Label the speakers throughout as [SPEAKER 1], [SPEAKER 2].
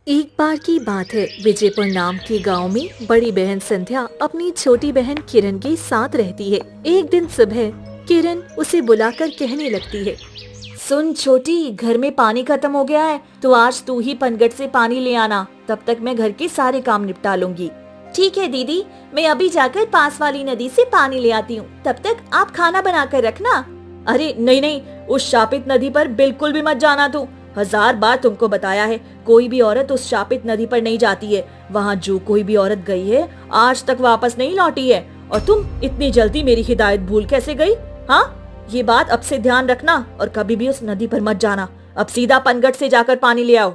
[SPEAKER 1] एक बार की बात है, विजयपुर नाम के गांव में बड़ी बहन संध्या अपनी छोटी बहन किरण के साथ रहती है। एक दिन सुबह किरण उसे बुलाकर कहने लगती है, सुन छोटी, घर में पानी खत्म हो गया है, तो आज तू ही पनगट से पानी ले आना, तब तक मैं घर के सारे काम निपटा लूंगी। ठीक है दीदी, मैं अभी जाकर पास वाली नदी से पानी ले आती हूँ, तब तक आप खाना बना कर रखना। अरे नहीं नहीं, उस शापित नदी पर बिल्कुल भी मत जाना तू। 1000 बार तुमको बताया है, कोई भी औरत उस शापित नदी पर नहीं जाती है। वहाँ जो कोई भी औरत गई है आज तक वापस नहीं लौटी है। और तुम इतनी जल्दी मेरी हिदायत भूल कैसे गई? हाँ, ये बात अब से ध्यान रखना और कभी भी उस नदी पर मत जाना। अब सीधा पनगट से जाकर पानी ले आओ।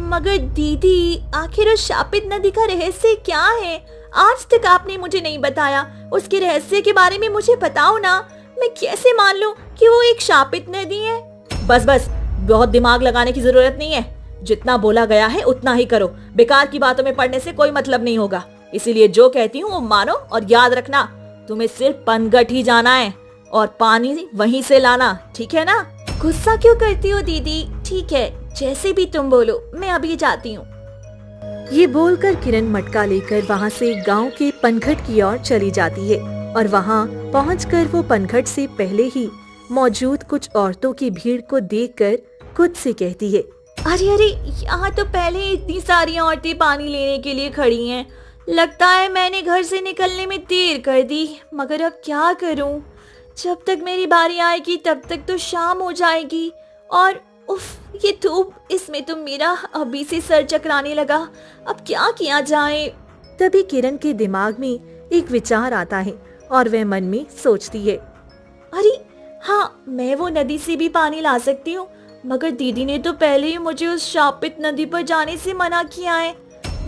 [SPEAKER 1] मगर दीदी, आखिर उस शापित नदी का रहस्य क्या है? आज तक आपने मुझे नहीं बताया। उसके रहस्य के बारे में मुझे बताओ ना। मैं कैसे मान लूं कि वो एक शापित नदी है? बस बस, बहुत दिमाग लगाने की जरूरत नहीं है। जितना बोला गया है उतना ही करो। बेकार की बातों में पड़ने से कोई मतलब नहीं होगा। इसीलिए जो कहती हूँ वो मानो और याद रखना, तुम्हें सिर्फ पनगट ही जाना है और पानी वहीं से लाना, ठीक है ना? गुस्सा क्यों करती हो दीदी? ठीक है, जैसे भी तुम बोलो, मैं अभी जाती हूँ। ये बोलकर किरण मटका लेकर वहाँ से गांव के पनघट की ओर चली जाती है और वहाँ पहुंचकर वो पनघट से पहले ही मौजूद कुछ औरतों की भीड़ को देखकर खुद से कहती है, अरे अरे, यहाँ तो पहले ही इतनी सारी औरतें पानी लेने के लिए खड़ी हैं। लगता है मैंने घर से निकलने में देर कर दी, मगर अब क्या करूँ? जब तक मेरी बारी आएगी तब तक तो शाम हो जाएगी। और उफ, ये धूप, इसमें तो मेरा अभी से सर चकराने लगा। अब क्या किया जाए? तभी किरण के दिमाग में एक विचार आता है और वह मन में सोचती है, अरे हाँ, मैं वो नदी से भी पानी ला सकती हूँ, मगर दीदी ने तो पहले ही मुझे उस शापित नदी पर जाने से मना किया है।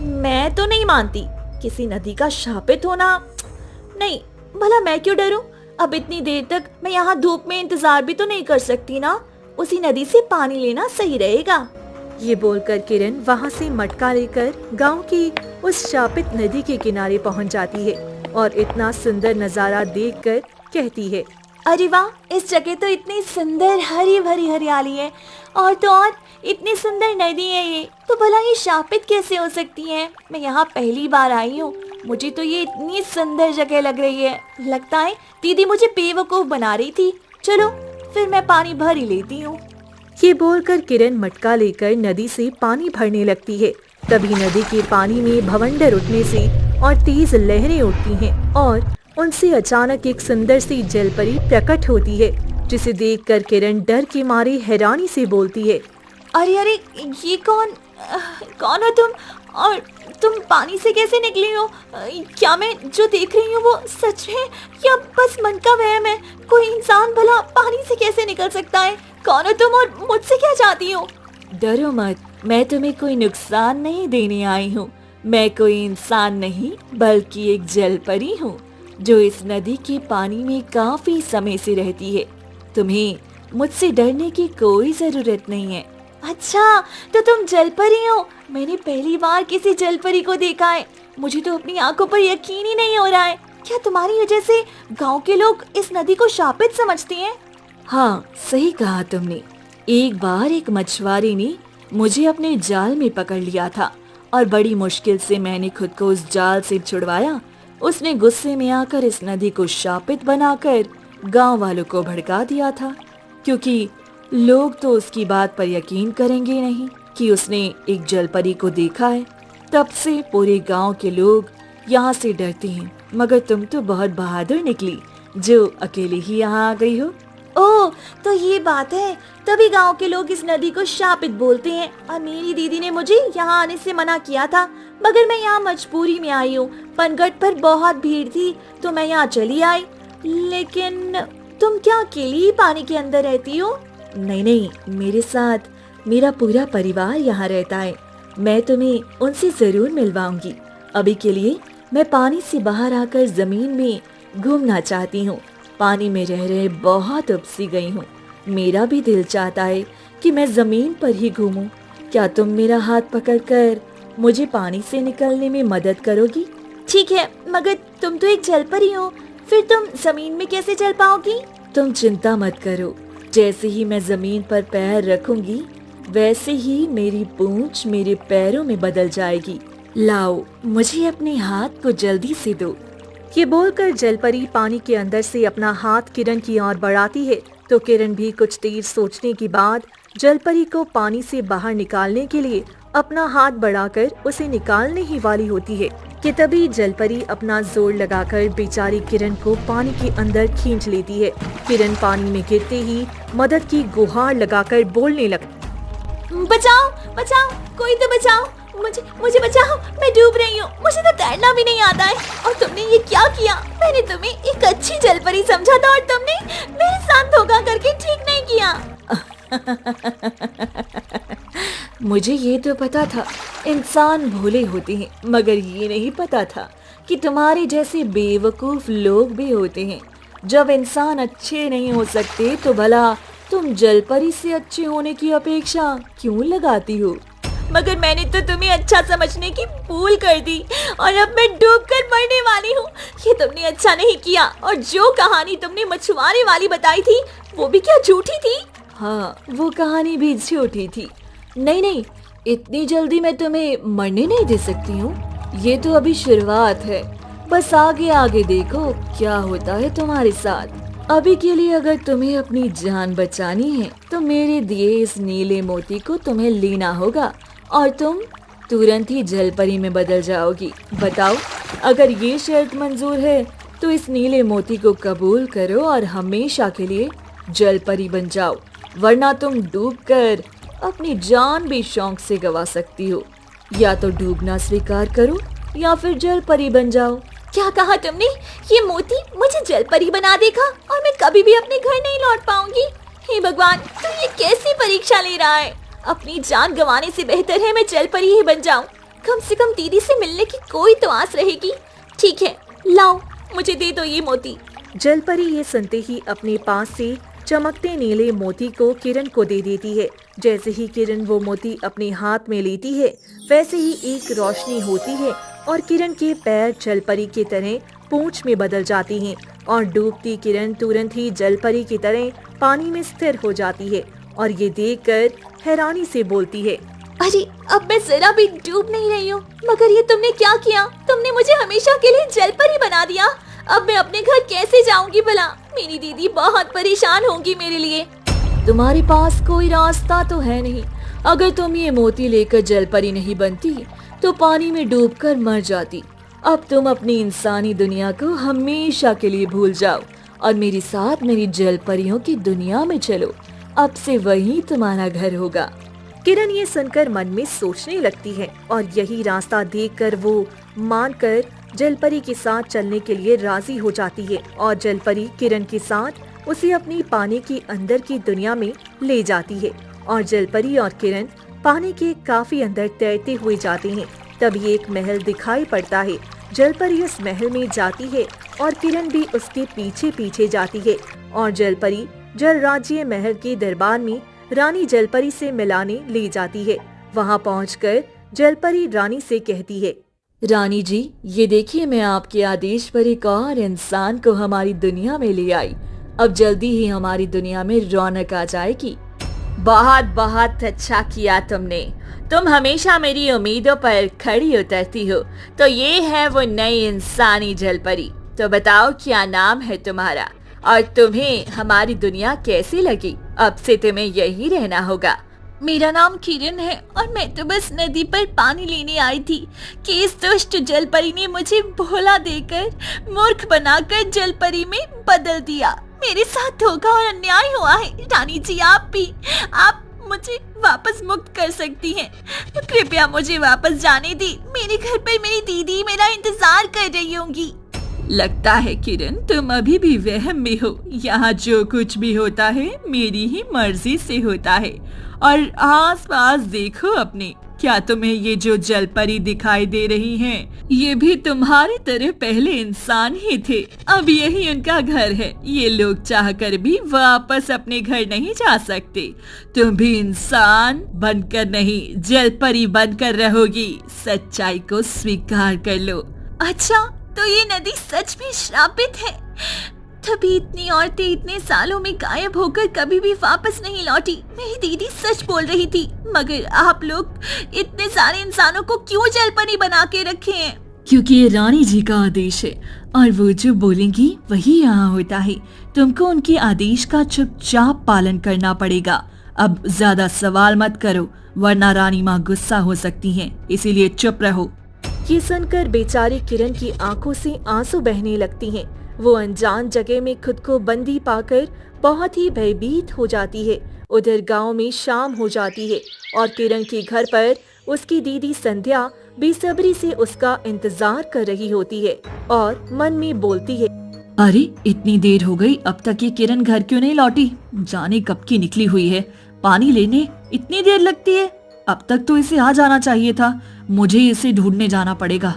[SPEAKER 1] मैं तो नहीं मानती किसी नदी का शापित होना। नहीं, भला मैं क्यों डरूं? अब इतनी देर तक मैं यहाँ धूप में इंतजार भी तो नहीं कर सकती ना। उसी नदी से पानी लेना सही रहेगा। ये बोलकर किरण वहाँ से मटका लेकर गांव की उस शापित नदी के किनारे पहुँच जाती है और इतना सुंदर नजारा देखकर कहती है, अरे वाह, इस जगह तो इतनी सुंदर हरी भरी हरियाली है, और तो और इतनी सुंदर नदी है। ये तो भला ये शापित कैसे हो सकती है? मैं यहाँ पहली बार आई हूँ, मुझे तो ये इतनी सुंदर जगह लग रही है। लगता है दीदी मुझे बेवकूफ बना रही थी। चलो फिर मैं पानी भर ही लेती हूँ। ये बोलकर किरण मटका लेकर नदी से पानी भरने लगती है। तभी नदी के पानी में भवंडर उठने से और तेज लहरें उठती हैं और उनसे अचानक एक सुंदर सी जलपरी प्रकट होती है, जिसे देखकर किरण डर के मारे हैरानी से बोलती है, अरे अरे, ये कौन हो तुम? और तुम पानी से कैसे निकली हो? क्या मैं जो देख रही हूँ वो सच है या बस मन का वहम है? कोई इंसान भला पानी से कैसे निकल सकता है? कौन हो तुम और मुझसे क्या चाहती हो? डरो मत, मैं तुम्हें कोई नुकसान नहीं देने आई हूँ। मैं कोई इंसान नहीं बल्कि एक जलपरी हूँ जो इस नदी के पानी में काफी समय से रहती है। तुम्हें मुझसे डरने की कोई जरूरत नहीं है। अच्छा, तो तुम जलपरी हो? मैंने पहली बार किसी जलपरी को देखा है। मुझे तो अपनी आंखों पर यकीन ही नहीं हो रहा है। क्या तुम्हारी वजह से गांव के लोग इस नदी को शापित समझते हैं? हाँ, सही कहा तुमने। एक बार एक मछुआरे ने मुझे अपने जाल में पकड़ लिया था और बड़ी मुश्किल से मैंने खुद को उस जाल से छुड़वाया। उसने गुस्से में आकर इस नदी को शापित बनाकर गांव वालों को भड़का दिया था, क्योंकि लोग तो उसकी बात पर यकीन करेंगे नहीं कि उसने एक जलपरी को देखा है। तब से पूरे गांव के लोग यहाँ से डरते हैं। मगर तुम तो बहुत बहादुर निकली जो अकेले ही यहाँ आ गई हो। ओह, तो ये बात है, तभी गांव के लोग इस नदी को शापित बोलते हैं। और मेरी दीदी ने मुझे यहाँ आने से मना किया था, मगर मैं यहाँ मजबूरी में आई हूँ। पनगट पर बहुत भीड़ थी तो मैं यहाँ चली आई। लेकिन तुम क्या अकेली ही पानी के अंदर रहती हो? नहीं नहीं, मेरे साथ मेरा पूरा परिवार यहाँ रहता है। मैं तुम्हें उनसे जरूर मिलवाऊंगी। अभी के लिए मैं पानी से बाहर आकर जमीन में घूमना चाहती हूँ। पानी में रह रहे बहुत उपसी गई हूँ। मेरा भी दिल चाहता है कि मैं जमीन पर ही घूमूं। क्या तुम मेरा हाथ पकड़कर मुझे पानी से निकलने में मदद करोगी? ठीक है, मगर तुम तो एक जलपरी हो, फिर तुम जमीन में कैसे चल पाओगी? तुम चिंता मत करो, जैसे ही मैं जमीन पर पैर रखूंगी वैसे ही मेरी पूंछ मेरे पैरों में बदल जाएगी। लाओ, मुझे अपने हाथ को जल्दी से दो। ये बोलकर जलपरी पानी के अंदर से अपना हाथ किरण की ओर बढ़ाती है तो किरण भी कुछ देर सोचने के बाद जलपरी को पानी से बाहर निकालने के लिए अपना हाथ बढ़ाकर उसे निकालने ही वाली होती है कि तभी जलपरी अपना जोर लगाकर बेचारी किरण को पानी के अंदर खींच लेती है। किरण पानी में गिरते ही मदद की गुहार लगाकर बोलने लगती,
[SPEAKER 2] बचाओ बचाओ, कोई तो बचाओ, मुझे बचाओ, मैं डूब रही हूँ, मुझे तो तैरना भी नहीं आता है। और तुमने ये क्या किया? मैंने तुम्हें एक अच्छी जलपरी समझा था और तुमने मेरे साथ धोखा करके ठीक नहीं किया।
[SPEAKER 1] मुझे ये तो पता था इंसान भोले होते हैं, मगर ये नहीं पता था कि तुम्हारे जैसे बेवकूफ लोग भी होते हैं। जब इंसान अच्छे नहीं हो सकते तो भला तुम जलपरी से अच्छे होने की अपेक्षा क्यों लगाती हो?
[SPEAKER 2] मगर मैंने तो तुम्हें अच्छा समझने की भूल कर दी और अब मैं डूबकर मरने वाली हूँ। ये तुमने अच्छा नहीं किया। और जो कहानी तुमने मछुआरे वाली बताई थी वो भी क्या झूठी थी?
[SPEAKER 1] हाँ, वो कहानी भी झूठी थी। नहीं, इतनी जल्दी मैं तुम्हें मरने नहीं दे सकती हूँ। ये तो अभी शुरुआत है, बस आगे आगे देखो क्या होता है तुम्हारे साथ। अभी के लिए अगर तुम्हें अपनी जान बचानी है तो मेरे दिए इस नीले मोती को तुम्हें लेना होगा और तुम तुरंत ही जलपरी में बदल जाओगी। बताओ, अगर ये शर्त मंजूर है तो इस नीले मोती को कबूल करो और हमेशा के लिए जलपरी बन जाओ, वरना तुम डूबकर अपनी जान भी शौक से गवा सकती हो। या तो डूबना स्वीकार करो या फिर जलपरी बन जाओ।
[SPEAKER 2] क्या कहा तुमने? ये मोती मुझे जलपरी बना देगा और मैं कभी भी अपने घर नहीं लौट पाऊंगी? हे भगवान, तू ये कैसी परीक्षा ले रहा है? अपनी जान गंवाने से बेहतर है मैं जलपरी ही बन जाऊं। कम से कम दीदी से मिलने की कोई तो आस रहेगी। ठीक है, लाओ, मुझे दे दो ये मोती।
[SPEAKER 1] जलपरी ये सुनते ही अपने पास से चमकते नीले मोती को किरण को दे देती है। जैसे ही किरण वो मोती अपने हाथ में लेती है वैसे ही एक रोशनी होती है और किरण के पैर जलपरी की तरह पूंछ में बदल जाती हैं और डूबती किरण तुरंत ही जलपरी की तरह पानी में स्थिर हो जाती है और ये देखकर हैरानी से बोलती है,
[SPEAKER 2] अरे अब मैं जरा भी डूब नहीं रही हूँ। मगर ये तुमने क्या किया? तुमने मुझे हमेशा के लिए जलपरी बना दिया। अब मैं अपने घर कैसे जाऊंगी भला? मेरी दीदी बहुत परेशान होंगी मेरे लिए।
[SPEAKER 1] तुम्हारे पास कोई रास्ता तो है नहीं। अगर तुम ये मोती लेकर जलपरी नहीं बनती तो पानी में डूबकर मर जाती। अब तुम अपनी इंसानी दुनिया को हमेशा के लिए भूल जाओ और मेरे साथ मेरी जलपरियों की दुनिया में चलो। अब से वही तुम्हारा घर होगा। किरण ये सुनकर मन में सोचने लगती है और यही रास्ता देखकर वो मानकर जलपरी के साथ चलने के लिए राजी हो जाती है और जलपरी किरण के साथ उसे अपनी पानी के अंदर की दुनिया में ले जाती है और जलपरी और किरण पानी के काफी अंदर तैरते हुए जाते हैं। तभी एक महल दिखाई पड़ता है। जलपरी उस महल में जाती है और किरण भी उसके पीछे पीछे जाती है और जलपरी जल राज्य महल के दरबार में रानी जलपरी से मिलाने ले जाती है। वहाँ पहुंचकर जलपरी रानी से कहती है, रानी जी, ये देखिए मैं आपके आदेश पर एक और इंसान को हमारी दुनिया में ले आई। अब जल्दी ही हमारी दुनिया में रौनक आ जाएगी।
[SPEAKER 2] बहुत बहुत अच्छा किया तुमने। तुम हमेशा मेरी उम्मीदों पर खड़ी उतरती हो। तो ये है वो नई इंसानी जलपरी। तो बताओ क्या नाम है तुम्हारा और तुम्हें हमारी दुनिया कैसी लगी? अब से तुम्हें यही रहना होगा। मेरा नाम किरण है और मैं तो बस नदी पर पानी लेने आई थी कि इस दुष्ट जलपरी ने मुझे भोला देकर मूर्ख बनाकर जलपरी में बदल दिया। मेरे साथ धोखा और अन्याय हुआ है। रानी जी, आप मुझे वापस मुक्त कर सकती हैं। कृपया मुझे वापस जाने दी। मेरे घर पर मेरी दीदी मेरा इंतजार कर रही होंगी।
[SPEAKER 3] लगता है किरण तुम अभी भी वहम में हो। यहाँ जो कुछ भी होता है मेरी ही मर्जी से होता है। और आस पास देखो अपने, क्या तुम्हें ये जो जलपरी दिखाई दे रही हैं, ये भी तुम्हारी तरह पहले इंसान ही थे। अब यही उनका घर है। ये लोग चाहकर भी वापस अपने घर नहीं जा सकते। तुम भी इंसान बनकर नहीं, जलपरी बनकर रहोगी। सच्चाई को स्वीकार कर लो।
[SPEAKER 2] अच्छा, तो ये नदी सच में श्रापित है?
[SPEAKER 3] तभी इतनी औरतें इतने सालों में गायब होकर कभी भी वापस नहीं लौटी। मेरी दीदी सच बोल रही थी, मगर आप लोग इतने सारे इंसानों को क्यों जलपरी बना के रखे हैं?
[SPEAKER 2] क्योंकि ये रानी जी का आदेश है और वो जो बोलेंगी वही यहाँ होता है। तुमको उनके आदेश का चुपचाप पालन करना पड़ेगा। अब ज्यादा सवाल मत करो, वरना रानी माँ गुस्सा हो सकती हैं, इसीलिए चुप रहो।
[SPEAKER 1] ये सुनकर बेचारी किरण की आंखों से आंसू बहने लगती हैं। वो अनजान जगह में खुद को बंदी पाकर बहुत ही भयभीत हो जाती है। उधर गांव में शाम हो जाती है और किरण के घर पर उसकी दीदी संध्या बेसब्री से उसका इंतजार कर रही होती है और मन में बोलती है,
[SPEAKER 2] अरे इतनी देर हो गई, अब तक ये किरण घर क्यों नहीं लौटी? जाने कब की निकली हुई है। पानी लेने इतनी देर लगती है, अब तक तो इसे आ जाना चाहिए था। मुझे इसे ढूंढने जाना पड़ेगा।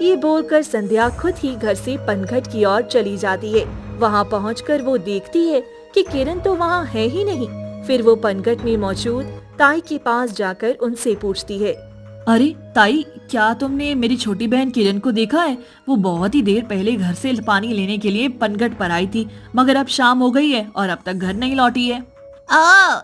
[SPEAKER 1] ये बोलकर संध्या खुद ही घर से पनघट की ओर चली जाती है। वहाँ पहुंचकर वो देखती है कि किरण तो वहाँ है ही नहीं। फिर वो पनघट में मौजूद ताई के पास जाकर उनसे पूछती है,
[SPEAKER 2] अरे ताई, क्या तुमने मेरी छोटी बहन किरण को देखा है? वो बहुत ही देर पहले घर से पानी लेने के लिए पनघट पर आई थी, मगर अब शाम हो गई है और अब तक घर नहीं लौटी है।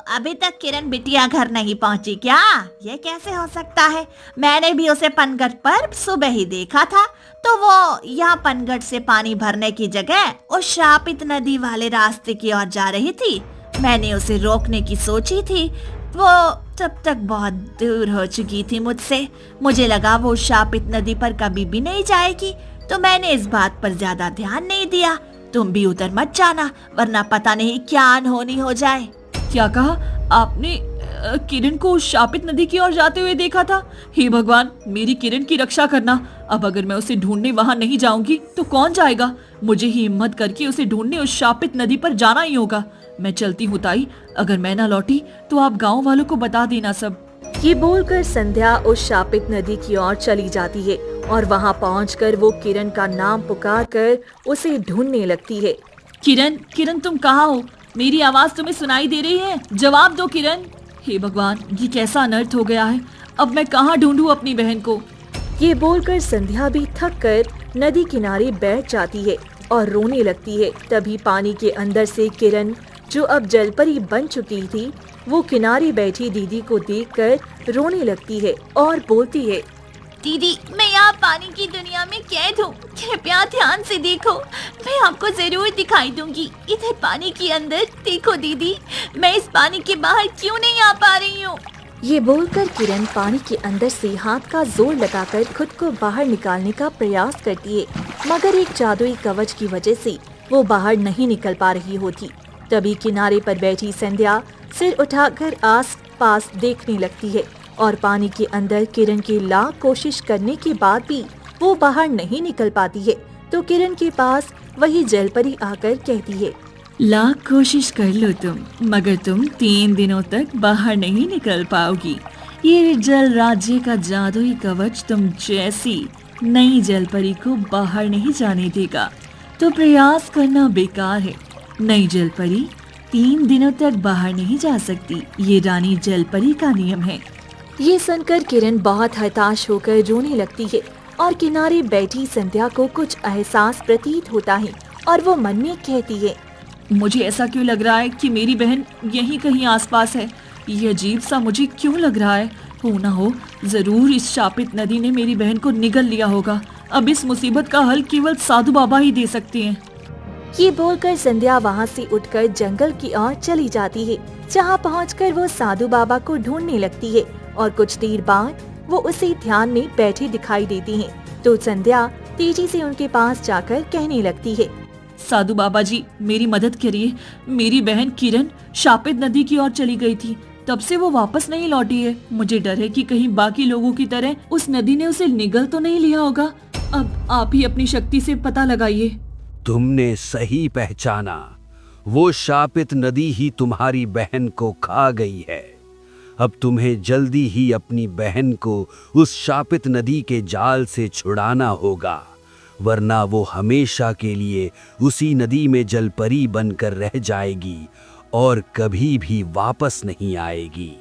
[SPEAKER 3] अभी तक किरण बिटिया घर नहीं पहुंची क्या? ये कैसे हो सकता है? मैंने भी उसे पनघट पर सुबह ही देखा था। तो वो यहाँ पनघट से पानी भरने की जगह उस शापित नदी वाले रास्ते की ओर जा रही थी। मैंने उसे रोकने की सोची थी, वो तब तक बहुत दूर हो चुकी थी मुझसे। मुझे लगा वो शापित नदी पर कभी भी नहीं जाएगी, तो मैंने इस बात पर ज्यादा ध्यान नहीं दिया। तुम भी उधर मत जाना, वरना पता नहीं क्या अनहोनी हो जाए।
[SPEAKER 2] क्या कहा आपने? किरण को शापित नदी की ओर जाते हुए देखा था? हे भगवान, मेरी किरण की रक्षा करना। अब अगर मैं उसे ढूंढने वहां नहीं जाऊंगी तो कौन जाएगा? मुझे ही हिम्मत करके उसे ढूंढने उस शापित नदी पर जाना ही होगा। मैं चलती हूँ ताई, अगर मैं ना लौटी तो आप गाँव वालों को बता देना सब।
[SPEAKER 1] ये बोलकर संध्या उस शापित नदी की ओर चली जाती है और वहाँ पहुंचकर वो किरण का नाम पुकारकर उसे ढूंढने लगती है।
[SPEAKER 2] किरण, किरण तुम कहाँ हो? मेरी आवाज तुम्हें सुनाई दे रही है? जवाब दो किरण। हे भगवान, ये कैसा अनर्थ हो गया है। अब मैं कहाँ ढूंढूं अपनी बहन को?
[SPEAKER 1] ये बोलकर संध्या भी थक कर नदी किनारे बैठ जाती है और रोने लगती है। तभी पानी के अंदर से किरण, जो अब जलपरी बन चुकी थी, वो किनारे बैठी दीदी को देखकर रोने लगती है और बोलती है,
[SPEAKER 3] दीदी, मैं यहाँ पानी की दुनिया में कैद हूँ। कृपया ध्यान से देखो, मैं आपको जरूर दिखाई दूंगी। इधर पानी के अंदर देखो दीदी, मैं इस पानी के बाहर क्यों नहीं आ पा रही हूँ।
[SPEAKER 1] ये बोलकर किरण पानी के अंदर से हाथ का जोर लगाकर खुद को बाहर निकालने का प्रयास करती है, मगर एक जादुई कवच की वजह से वो बाहर नहीं निकल पा रही होती। तभी किनारे पर बैठी संध्या सिर उठाकर आस पास देखने लगती है और पानी के अंदर किरण की लाख कोशिश करने के बाद भी वो बाहर नहीं निकल पाती है। तो किरण के पास वही जलपरी आकर कहती है,
[SPEAKER 2] लाख कोशिश कर लो तुम, मगर तुम 3 दिनों तक बाहर नहीं निकल पाओगी। ये जल राज्य का जादुई कवच तुम जैसी नई जलपरी को बाहर नहीं जाने देगा, तो प्रयास करना बेकार है। नई जलपरी 3 दिनों तक बाहर नहीं जा सकती, ये रानी जलपरी का नियम है।
[SPEAKER 1] ये सुनकर किरण बहुत हताश होकर रोने लगती है और किनारे बैठी संध्या को कुछ एहसास प्रतीत होता है और वो मन में कहती है,
[SPEAKER 2] मुझे ऐसा क्यों लग रहा है कि मेरी बहन यहीं कहीं आसपास है। ये अजीब सा मुझे क्यों लग रहा है। हो ना हो जरूर इस शापित नदी ने मेरी बहन को निगल लिया होगा। अब इस मुसीबत का हल केवल साधु बाबा ही दे सकते हैं।
[SPEAKER 1] ये बोलकर संध्या वहाँ से उठकर जंगल की ओर चली जाती है, जहाँ पहुंचकर वो साधु बाबा को ढूंढने लगती है और कुछ देर बाद वो उसे ध्यान में बैठे दिखाई देती हैं। तो संध्या तेजी से उनके पास जाकर कहने लगती है,
[SPEAKER 2] साधु बाबा जी, मेरी मदद करिए। मेरी बहन किरण शापित नदी की ओर चली गई थी, तब से वो वापस नहीं लौटी है। मुझे डर है कि कहीं बाकी लोगों की तरह उस नदी ने उसे निगल तो नहीं लिया होगा। अब आप ही अपनी शक्ति से पता लगाइए।
[SPEAKER 4] तुमने सही पहचाना, वो शापित नदी ही तुम्हारी बहन को खा गई है। अब तुम्हें जल्दी ही अपनी बहन को उस शापित नदी के जाल से छुड़ाना होगा, वरना वो हमेशा के लिए उसी नदी में जलपरी बनकर रह जाएगी और कभी भी वापस नहीं आएगी।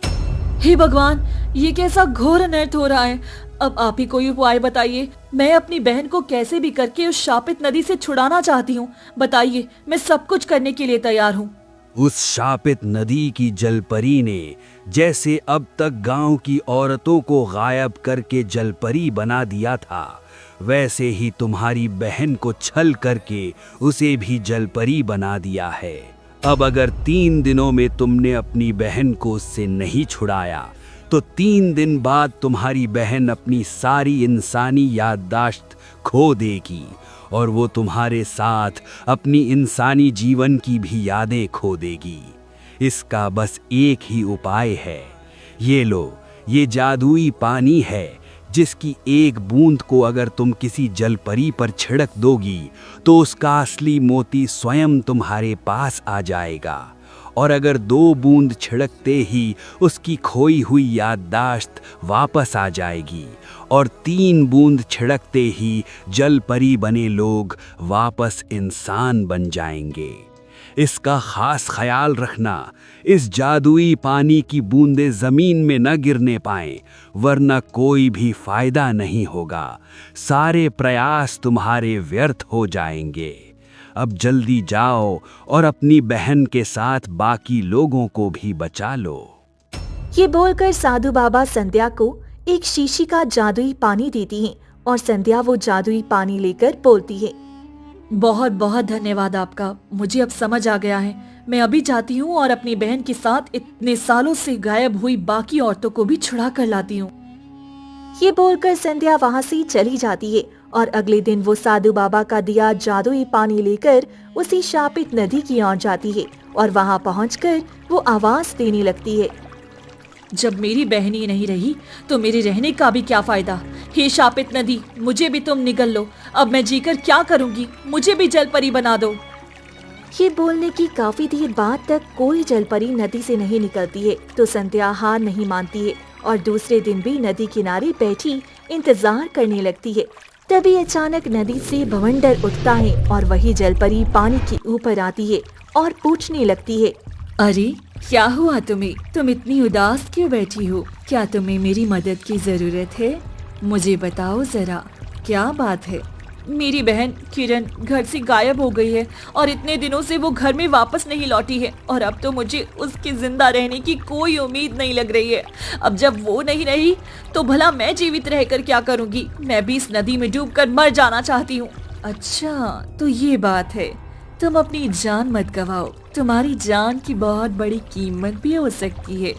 [SPEAKER 3] हे भगवान, ये कैसा घोर अनर्थ हो रहा है। अब आप ही कोई उपाय बताइए। मैं अपनी बहन को कैसे भी करके उस शापित नदी से छुड़ाना चाहती हूँ। बताइए, मैं सब कुछ करने के लिए तैयार हूँ।
[SPEAKER 4] उस शापित नदी की जलपरी ने जैसे अब तक गांव की औरतों को गायब करके जलपरी बना दिया था, वैसे ही तुम्हारी बहन को छल करके उसे भी जलपरी बना दिया है। अब अगर 3 दिनों में तुमने अपनी बहन को उससे नहीं छुड़ाया तो 3 दिन बाद तुम्हारी बहन अपनी सारी इंसानी याददाश्त खो देगी और वो तुम्हारे साथ अपनी इंसानी जीवन की भी यादें खो देगी। इसका बस एक ही उपाय है। ये लो, ये जादुई पानी है जिसकी एक बूंद को अगर तुम किसी जलपरी पर छिड़क दोगी तो उसका असली मोती स्वयं तुम्हारे पास आ जाएगा, और अगर 2 बूंद छिड़कते ही उसकी खोई हुई याददाश्त वापस आ जाएगी, और 3 बूंद छिड़कते ही जलपरी बने लोग वापस इंसान बन जाएंगे। इसका खास ख्याल रखना, इस जादुई पानी की बूंदें जमीन में न गिरने पाएं, वरना कोई भी फायदा नहीं होगा। सारे प्रयास तुम्हारे व्यर्थ हो जाएंगे। अब जल्दी जाओ और अपनी बहन के साथ बाकी लोगों को भी बचा लो।
[SPEAKER 1] ये बोलकर साधु बाबा संध्या को एक शीशी का जादुई पानी देती हैं और संध्या वो जादुई पानी लेकर बोलती है,
[SPEAKER 3] बहुत बहुत धन्यवाद आपका। मुझे अब समझ आ गया है। मैं अभी जाती हूँ और अपनी बहन के साथ इतने सालों से गायब हुई बाकी औरतों को भी छुड़ा कर लाती हूँ।
[SPEAKER 1] ये बोलकर संध्या वहाँ से चली जाती है और अगले दिन वो साधु बाबा का दिया जादुई पानी लेकर उसी शापित नदी की ओर जाती है और वहाँ पहुंचकर वो आवाज देने लगती है,
[SPEAKER 3] जब मेरी बहन ही नहीं रही तो मेरे रहने का भी क्या फायदा। हे शापित नदी, मुझे भी तुम निगल लो। अब मैं जीकर क्या करूंगी, मुझे भी जलपरी बना दो।
[SPEAKER 1] ये बोलने की काफी देर बाद तक कोई जलपरी नदी से नहीं निकलती है तो संध्या हार नहीं मानती है और दूसरे दिन भी नदी किनारे बैठी इंतजार करने लगती है। तभी अचानक नदी से भवंडर उठता है और वही जलपरी पानी के ऊपर आती है और पूछने लगती है,
[SPEAKER 3] अरे क्या हुआ तुम्हें? तुम इतनी उदास क्यों बैठी हो? क्या तुम्हें मेरी मदद की जरूरत है? मुझे बताओ जरा, क्या बात है? मेरी बहन किरण घर से गायब हो गई है और इतने दिनों से वो घर में वापस नहीं लौटी है और अब तो मुझे उसके जिंदा रहने की कोई उम्मीद नहीं लग रही है। अब जब वो नहीं रही तो भला मैं जीवित रहकर क्या करूंगी? मैं भी इस नदी में डूबकर मर जाना चाहती हूँ। अच्छा, तो ये बात है। तुम अपनी जान मत गवाओ, तुम्हारी जान की बहुत बड़ी कीमत भी हो सकती है।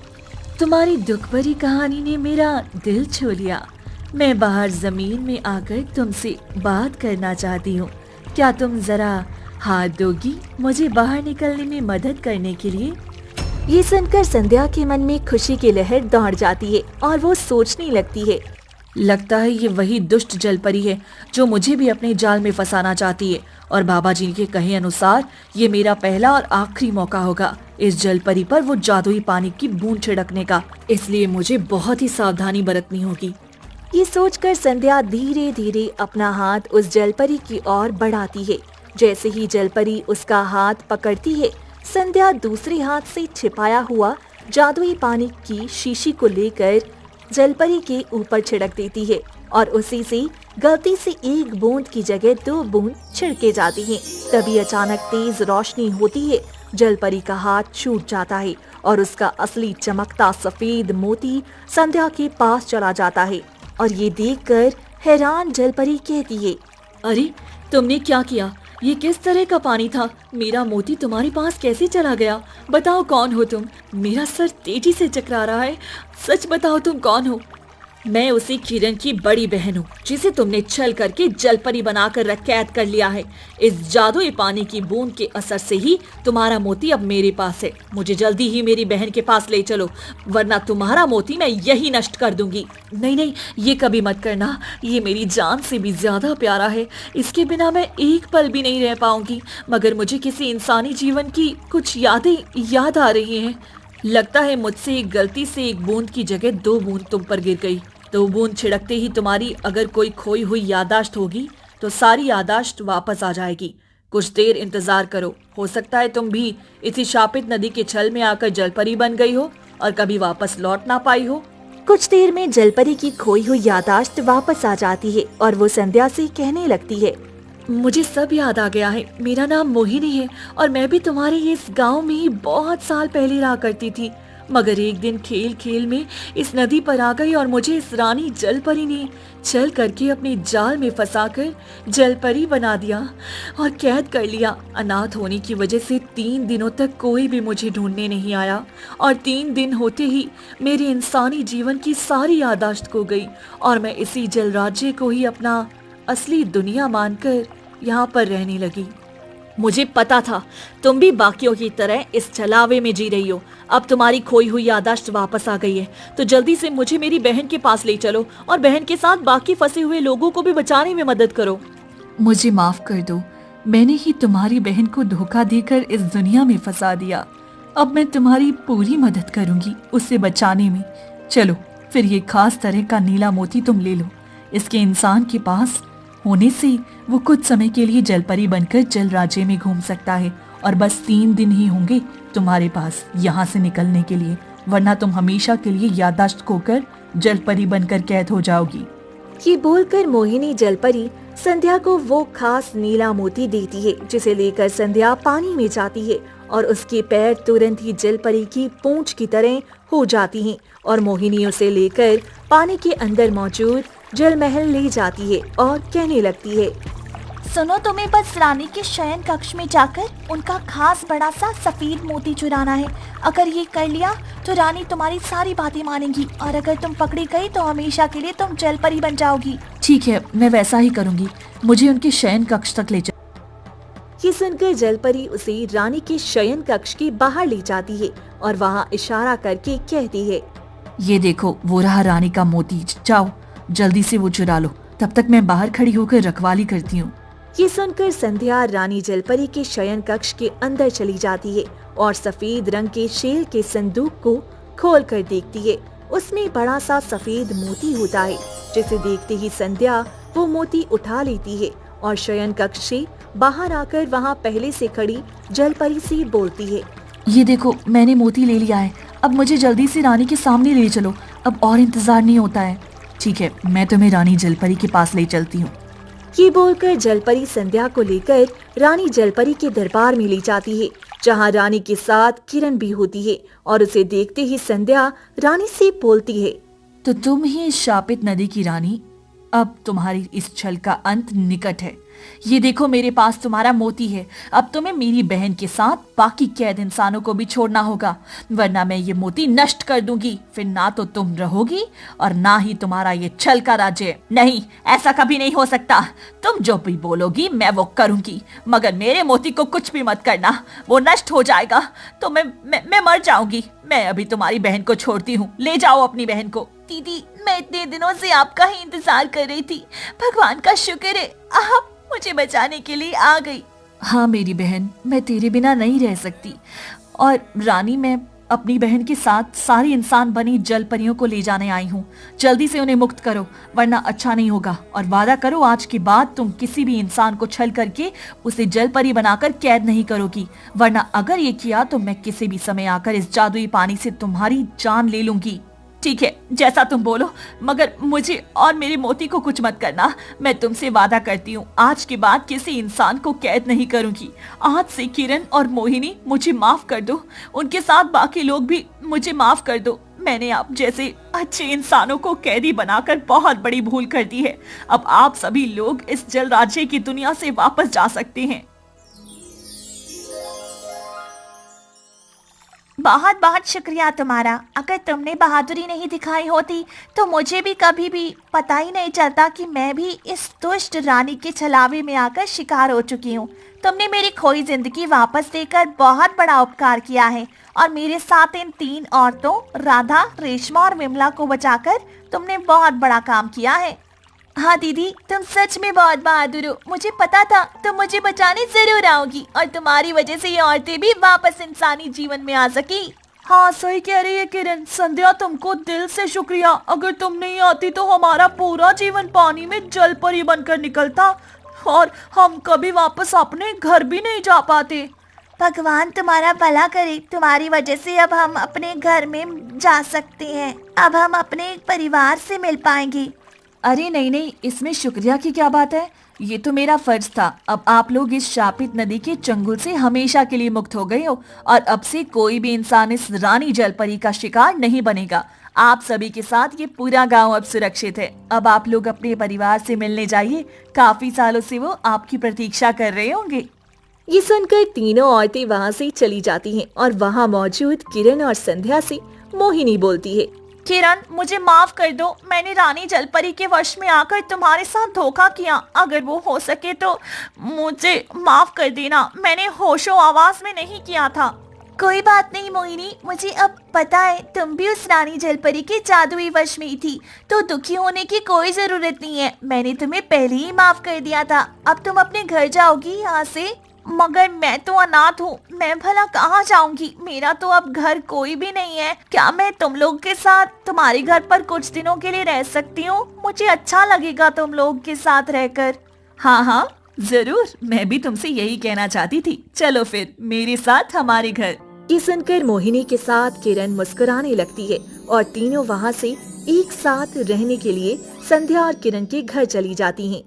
[SPEAKER 3] तुम्हारी दुख भरी कहानी ने मेरा दिल छू लिया। मैं बाहर जमीन में आकर तुमसे बात करना चाहती हूँ। क्या तुम जरा हाथ दोगी मुझे बाहर निकलने में मदद करने के लिए?
[SPEAKER 1] ये सुनकर संध्या के मन में खुशी की लहर दौड़ जाती है और वो सोचने लगती है,
[SPEAKER 3] लगता है ये वही दुष्ट जलपरी है जो मुझे भी अपने जाल में फंसाना चाहती है और बाबा जी के कहे अनुसार ये मेरा पहला और आखिरी मौका होगा इस जलपरी पर वो जादुई पानी की बूंद छिड़कने का। इसलिए मुझे बहुत ही सावधानी बरतनी होगी।
[SPEAKER 1] ये सोचकर संध्या धीरे धीरे अपना हाथ उस जलपरी की ओर बढ़ाती है। जैसे ही जलपरी उसका हाथ पकड़ती है, संध्या दूसरे हाथ से छिपाया हुआ जादुई पानी की शीशी को लेकर जलपरी के ऊपर छिड़क देती है और उसी से गलती से 1 बूंद की जगह 2 बूंद छिड़के जाती हैं। तभी अचानक तेज रोशनी होती है, जलपरी का हाथ छूट जाता है और उसका असली चमकता सफेद मोती संध्या के पास चला जाता है। और ये देखकर हैरान जलपरी कहती है,
[SPEAKER 3] अरे तुमने क्या किया? ये किस तरह का पानी था? मेरा मोती तुम्हारे पास कैसे चला गया? बताओ कौन हो तुम? मेरा सर तेजी से चकरा रहा है। सच बताओ तुम कौन हो? मैं उसी किरण की बड़ी बहन हूँ जिसे तुमने छल करके जलपरी बनाकर कैद कर लिया है। इस जादुई पानी की बूंद के असर से ही तुम्हारा मोती अब मेरे पास है। मुझे जल्दी ही मेरी बहन के पास ले चलो, वरना तुम्हारा मोती मैं यही नष्ट कर दूंगी। नहीं नहीं, ये कभी मत करना। ये मेरी जान से भी ज्यादा प्यारा है। इसके बिना मैं एक पल भी नहीं रह पाऊंगी। मगर मुझे किसी इंसानी जीवन की कुछ यादें याद आ रही हैं। लगता है मुझसे एक गलती से 1 बूंद की जगह 2 बूंद तुम पर गिर गई। 2 बूंद छिड़कते ही तुम्हारी अगर कोई खोई हुई यादाश्त होगी तो सारी यादाश्त वापस आ जाएगी। कुछ देर इंतजार करो, हो सकता है तुम भी इसी शापित नदी के छल में आकर जलपरी बन गई हो।
[SPEAKER 2] और कभी वापस लौट ना पाई हो।
[SPEAKER 1] कुछ देर में जलपरी की खोई हुई याददाश्त वापस आ जाती है और वो संध्या से कहने लगती है,
[SPEAKER 2] मुझे सब याद आ गया है। मेरा नाम मोहिनी है और मैं भी तुम्हारे इस गांव में ही बहुत साल पहले रहा करती थी। मगर एक दिन खेल खेल में इस नदी पर आ गई और मुझे इस रानी जलपरी ने छल करके अपने जाल में फंसाकर जलपरी बना दिया और कैद कर लिया। अनाथ होने की वजह से 3 दिनों तक कोई भी मुझे ढूंढने नहीं आया और 3 दिन होते ही मेरे इंसानी जीवन की सारी याददाश्त खो गई और मैं इसी जल राज्य को ही अपना असली दुनिया मानकर यहाँ पर रहने लगी। मुझे पता था तुम भी बाकियों की तरह इस छलावे में जी रही हो। अब तुम्हारी खोई हुई याददाश्त वापस आ गई है तो जल्दी से मुझे मेरी बहन के पास ले चलो और बहन के साथ बाकी फंसे हुए लोगों को भी बचाने में मदद करो।
[SPEAKER 3] मुझे माफ कर दो, मैंने ही तुम्हारी बहन को धोखा देकर इस दुनिया में फंसा दिया। अब मैं तुम्हारी पूरी मदद करूंगी उसे बचाने में। चलो फिर ये खास तरह का नीला मोती तुम ले लो। इसके इंसान के पास होने से वो कुछ समय के लिए जलपरी बनकर जल राज्य में घूम सकता है और बस 3 दिन ही होंगे तुम्हारे पास यहाँ से निकलने के लिए, वरना तुम हमेशा के लिए याददाश्त खोकर जलपरी बनकर कैद हो जाओगी।
[SPEAKER 1] ये बोलकर मोहिनी जलपरी संध्या को वो खास नीला मोती देती है जिसे लेकर संध्या पानी में जाती है और उसके पैर तुरंत ही जलपरी की पूंछ की तरह हो जाती हैं और मोहिनी उसे लेकर पानी के अंदर मौजूद जल महल ले जाती है और कहने लगती है,
[SPEAKER 5] सुनो, तुम्हें बस रानी के शयन कक्ष में जाकर उनका खास बड़ा सा सफेद मोती चुराना है। अगर ये कर लिया तो रानी तुम्हारी सारी बातें मानेगी और अगर तुम पकड़ी गई तो हमेशा के लिए तुम जलपरी बन जाओगी।
[SPEAKER 3] ठीक है, मैं वैसा ही करूंगी। मुझे उनके शयन कक्ष तक ले जाओ।
[SPEAKER 1] ये सुनकर जलपरी उसे रानी के शयन कक्ष के बाहर ले जाती है और वहाँ इशारा करके कहती है,
[SPEAKER 3] ये देखो वो रहा रानी का मोती, जाओ जल्दी से वो चुरा लो। तब तक मैं बाहर खड़ी होकर रखवाली करती हूँ।
[SPEAKER 1] ये सुनकर संध्या रानी जलपरी के शयन कक्ष के अंदर चली जाती है और सफेद रंग के शेल के संदूक को खोल कर देखती है। उसमें बड़ा सा सफेद मोती होता है जिसे देखते ही संध्या वो मोती उठा लेती है और शयन कक्ष से बाहर आकर वहाँ पहले से खड़ी जलपरी से बोलती है,
[SPEAKER 3] ये देखो मैंने मोती ले लिया है। अब मुझे जल्दी से रानी के सामने ले चलो, अब और इंतजार नहीं होता है। ठीक है, मैं तुम्हें रानी जलपरी के पास ले चलती हूँ।
[SPEAKER 1] ये बोलकर जलपरी संध्या को लेकर रानी जलपरी के दरबार में ले जाती है जहाँ रानी के साथ किरण भी होती है और उसे देखते ही संध्या रानी से बोलती है,
[SPEAKER 3] तो तुम ही इस शापित नदी की रानी। अब तुम्हारी इस छल का अंत निकट है। ये देखो मेरे पास तुम्हारा मोती है। अब तुम्हें मेरी बहन के साथ बाकी कैद इंसानों को भी छोड़ना होगा, वरना मैं ये मोती नष्ट कर दूंगी। फिर ना तो तुम रहोगी और ना ही तुम्हारा ये छल का राज्य। नहीं, ऐसा कभी नहीं हो सकता। तुम जो भी बोलोगी मैं वो करूंगी, मगर मेरे मोती को कुछ भी मत करना, वो नष्ट हो जाएगा तो मैं मर जाऊंगी। मैं अभी तुम्हारी बहन को छोड़ती हूँ, ले जाओ अपनी बहन को।
[SPEAKER 5] दीदी, मैं इतने दिनों से आपका ही इंतजार कर रही थी। भगवान का शुक्र है आप मुझे बचाने के लिए आ गई।
[SPEAKER 3] हाँ मेरी बहन, मैं तेरे बिना नहीं रह सकती। और रानी, मैं अपनी बहन के साथ सारी इंसान बनी जल परियों को ले जाने आई हूँ। जल्दी से उन्हें मुक्त करो, वरना अच्छा नहीं होगा। और वादा करो आज के बाद तुम किसी भी इंसान को छल करके उसे जल परी बनाकर कैद नहीं करोगी, वरना अगर ये किया तो मैं किसी भी समय आकर इस जादुई पानी से तुम्हारी जान ले लूंगी। ठीक है, जैसा तुम बोलो, मगर मुझे और मेरे मोती को कुछ मत करना। मैं तुमसे वादा करती हूँ आज के बाद किसी इंसान को कैद नहीं करूंगी। आज से किरण और मोहिनी मुझे माफ कर दो, उनके साथ बाकी लोग भी मुझे माफ कर दो। मैंने आप जैसे अच्छे इंसानों को कैदी बनाकर बहुत बड़ी भूल कर दी है। अब आप सभी लोग इस जल राज्य की दुनिया से वापस जा सकते हैं।
[SPEAKER 5] बहुत बहुत शुक्रिया तुम्हारा। अगर तुमने बहादुरी नहीं दिखाई होती तो मुझे भी कभी भी पता ही नहीं चलता कि मैं भी इस दुष्ट रानी के छलावे में आकर शिकार हो चुकी हूँ। तुमने मेरी खोई जिंदगी वापस देकर बहुत बड़ा उपकार किया है और मेरे साथ इन 3 औरतों राधा, रेशमा और विमला को बचाकर तुमने बहुत बड़ा काम किया है। हाँ दीदी, तुम सच में बहुत बहादुर हो। मुझे पता था तुम मुझे बचाने जरूर आओगी और तुम्हारी वजह से ये औरतें भी वापस इंसानी जीवन में आ सकी।
[SPEAKER 3] हाँ सही कह रही है किरण। संध्या, तुमको दिल से शुक्रिया। अगर तुम नहीं आती तो हमारा पूरा जीवन पानी में जल परी बनकर निकलता और हम कभी वापस अपने घर भी नहीं जा पाते।
[SPEAKER 5] भगवान तुम्हारा भला करे, तुम्हारी वजह से अब हम अपने घर में जा सकते हैं, अब हम अपने परिवार से मिल पाएंगे।
[SPEAKER 2] अरे नहीं नहीं, इसमें शुक्रिया की क्या बात है, ये तो मेरा फर्ज था। अब आप लोग इस शापित नदी के चंगुल से हमेशा के लिए मुक्त हो गए हो और अब से कोई भी इंसान इस रानी जलपरी का शिकार नहीं बनेगा। आप सभी के साथ ये पूरा गांव अब सुरक्षित है। अब आप लोग अपने परिवार से मिलने जाइए, काफी सालों से वो आपकी प्रतीक्षा कर रहे होंगे।
[SPEAKER 1] ये सुनकर तीनों औरतें वहाँ से चली जाती हैं और वहाँ मौजूद किरण और संध्या से मोहिनी बोलती है।
[SPEAKER 5] किरण, मुझे माफ कर दो, मैंने रानी जलपरी के वश में आकर तुम्हारे साथ धोखा किया। अगर वो हो सके तो मुझे माफ कर देना, मैंने होशो आवाज में नहीं किया था। कोई बात नहीं मोहिनी, मुझे अब पता है तुम भी उस रानी जलपरी के जादुई वश में थी, तो दुखी होने की कोई जरूरत नहीं है। मैंने तुम्हें पहले ही माफ कर दिया था। अब तुम अपने घर जाओगी यहाँ से। मगर मैं तो अनाथ हूँ, मैं भला कहाँ जाऊंगी? मेरा तो अब घर कोई भी नहीं है। क्या मैं तुम लोग के साथ तुम्हारे घर पर कुछ दिनों के लिए रह सकती हूँ? मुझे अच्छा लगेगा तुम लोग के साथ रहकर।
[SPEAKER 2] हाँ हाँ जरूर, मैं भी तुमसे यही कहना चाहती थी। चलो फिर मेरे साथ हमारे घर।
[SPEAKER 1] ये सुनकर मोहिनी के साथ किरण मुस्कुराने लगती है और तीनों वहाँ से एक साथ रहने के लिए संध्या और किरण के घर चली जाती हैं।